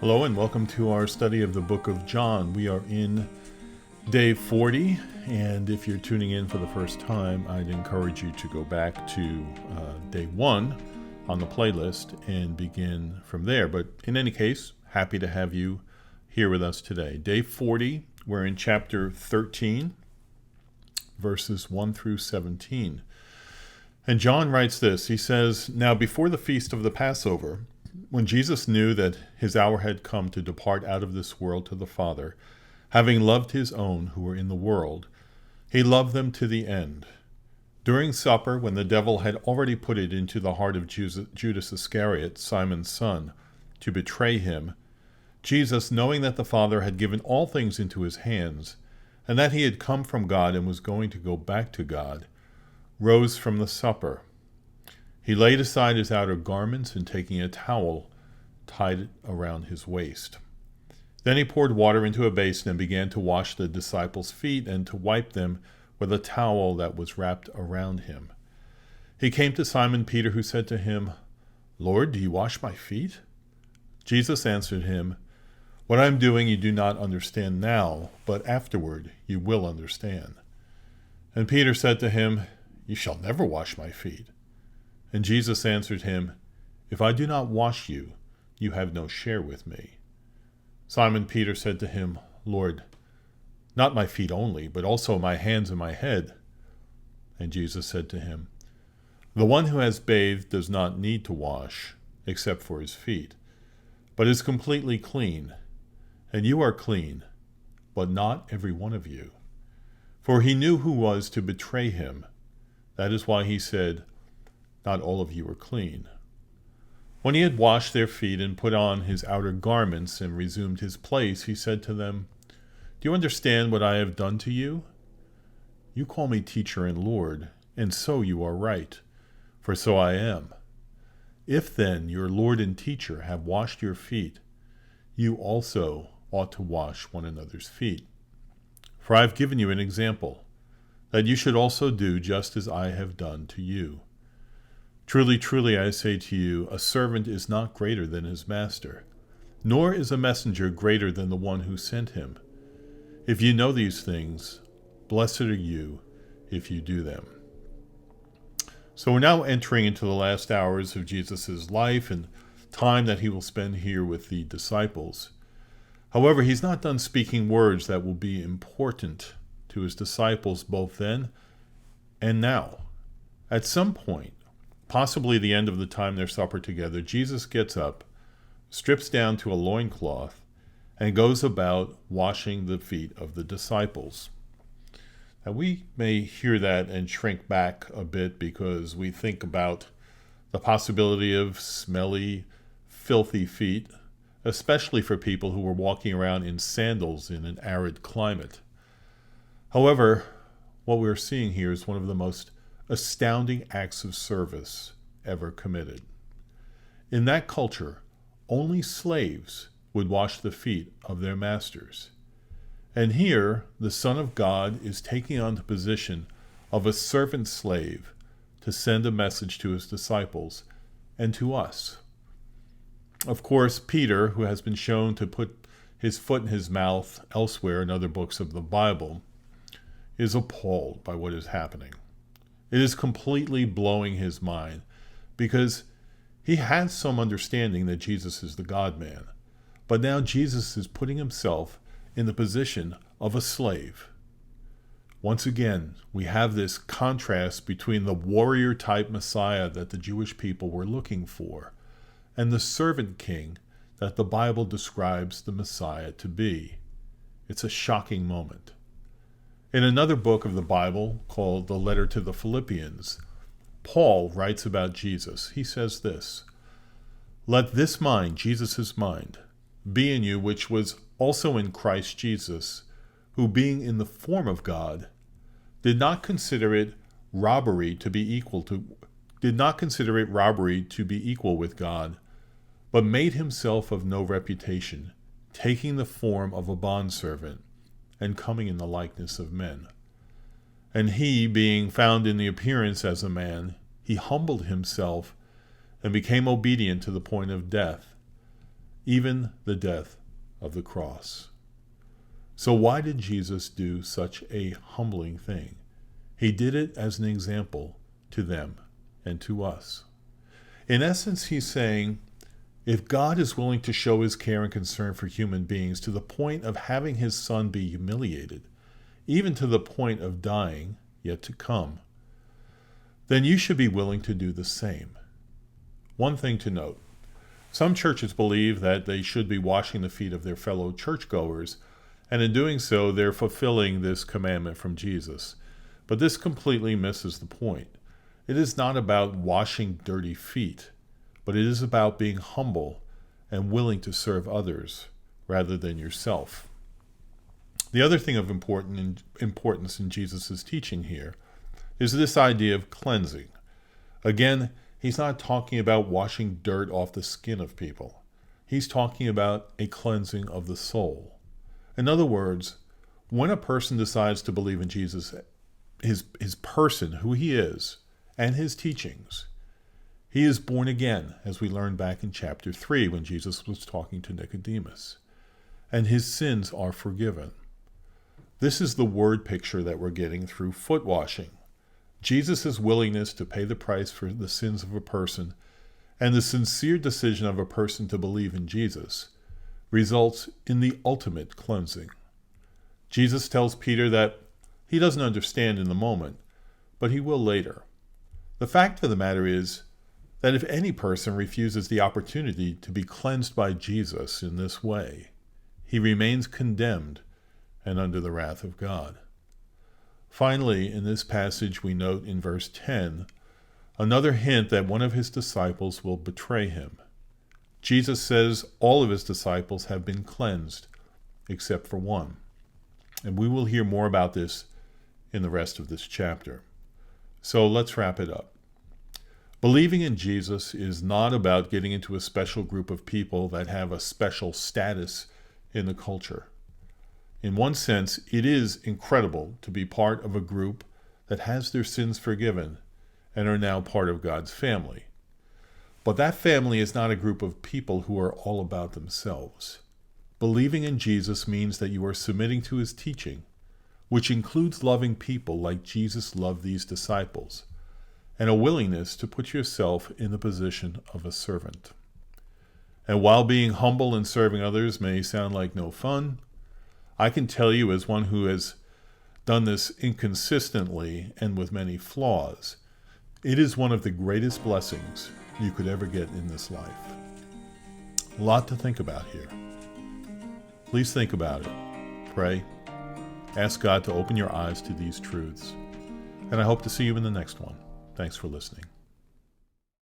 Hello and welcome to our study of the book of John. We are in day 40, and if you're tuning in for the first time, I'd encourage you to go back to day 1 on the playlist and begin from there. But in any case, happy to have you here with us today. Day 40, we're in chapter 13, verses 1 through 17. And John writes this. He says, "Now before the feast of the Passover, when Jesus knew that his hour had come to depart out of this world to the Father, having loved his own who were in the world, he loved them to the end. During supper, when the devil had already put it into the heart of Judas Iscariot, Simon's son, to betray him, Jesus, knowing that the Father had given all things into his hands, and that he had come from God and was going to go back to God, rose from the supper. He laid aside his outer garments, and taking a towel, tied it around his waist. Then he poured water into a basin and began to wash the disciples' feet and to wipe them with a towel that was wrapped around him. He came to Simon Peter, who said to him, 'Lord, do you wash my feet?' Jesus answered him, 'What I am doing you do not understand now, but afterward you will understand.' And Peter said to him, 'You shall never wash my feet.' And Jesus answered him, 'If I do not wash you, you have no share with me.' Simon Peter said to him, 'Lord, not my feet only, but also my hands and my head.' And Jesus said to him, 'The one who has bathed does not need to wash, except for his feet, but is completely clean. And you are clean, but not every one of you.' For he knew who was to betray him. That is why he said, 'Not all of you are clean.' When he had washed their feet and put on his outer garments and resumed his place, he said to them, 'Do you understand what I have done to you? You call me teacher and Lord, and so you are right, for so I am. If then your Lord and teacher have washed your feet, you also ought to wash one another's feet. For I have given you an example, that you should also do just as I have done to you. Truly, truly, I say to you, a servant is not greater than his master, nor is a messenger greater than the one who sent him. If you know these things, blessed are you if you do them.'" So we're now entering into the last hours of Jesus' life and time that he will spend here with the disciples. However, he's not done speaking words that will be important to his disciples both then and now. At some point, possibly the end of the time their supper together, Jesus gets up, strips down to a loincloth, and goes about washing the feet of the disciples. Now we may hear that and shrink back a bit because we think about the possibility of smelly, filthy feet, especially for people who were walking around in sandals in an arid climate. However, what we're seeing here is one of the most astounding acts of service ever committed. In that culture, only slaves would wash the feet of their masters. And here, the Son of God is taking on the position of a servant slave to send a message to his disciples and to us. Of course, Peter, who has been shown to put his foot in his mouth elsewhere in other books of the Bible, is appalled by what is happening. It is completely blowing his mind because he has some understanding that Jesus is the God-man. But now Jesus is putting himself in the position of a slave. Once again, we have this contrast between the warrior-type Messiah that the Jewish people were looking for and the servant king that the Bible describes the Messiah to be. It's a shocking moment. In another book of the Bible, called the Letter to the Philippians, Paul writes about Jesus. He says this, "Let this mind," Jesus' mind, "be in you, which was also in Christ Jesus, who being in the form of God, did not consider it robbery to be equal with God, but made himself of no reputation, taking the form of a bondservant, and coming in the likeness of men. And he, being found in the appearance as a man, he humbled himself and became obedient to the point of death, even the death of the cross. So why did Jesus do such a humbling thing? He did it as an example to them and to us. In essence, he's saying, if God is willing to show his care and concern for human beings to the point of having his son be humiliated, even to the point of dying yet to come, then you should be willing to do the same. One thing to note, some churches believe that they should be washing the feet of their fellow churchgoers, and in doing so, they're fulfilling this commandment from Jesus. But this completely misses the point. It is not about washing dirty feet, but it is about being humble and willing to serve others rather than yourself. The other thing of importance in Jesus' teaching here is this idea of cleansing. Again, he's not talking about washing dirt off the skin of people. He's talking about a cleansing of the soul. In other words, when a person decides to believe in Jesus, his person, who he is, and his teachings, he is born again, as we learned back in chapter 3 when Jesus was talking to Nicodemus, and his sins are forgiven. This is the word picture that we're getting through foot washing. Jesus' willingness to pay the price for the sins of a person and the sincere decision of a person to believe in Jesus results in the ultimate cleansing. Jesus tells Peter that he doesn't understand in the moment, but he will later. The fact of the matter is that if any person refuses the opportunity to be cleansed by Jesus in this way, he remains condemned and under the wrath of God. Finally, in this passage we note in verse 10, another hint that one of his disciples will betray him. Jesus says all of his disciples have been cleansed, except for one. And we will hear more about this in the rest of this chapter. So let's wrap it up. Believing in Jesus is not about getting into a special group of people that have a special status in the culture. In one sense, it is incredible to be part of a group that has their sins forgiven and are now part of God's family. But that family is not a group of people who are all about themselves. Believing in Jesus means that you are submitting to his teaching, which includes loving people like Jesus loved these disciples, and a willingness to put yourself in the position of a servant. And while being humble and serving others may sound like no fun, I can tell you, as one who has done this inconsistently and with many flaws, it is one of the greatest blessings you could ever get in this life. A lot to think about here. Please think about it. Pray. Ask God to open your eyes to these truths. And I hope to see you in the next one. Thanks for listening.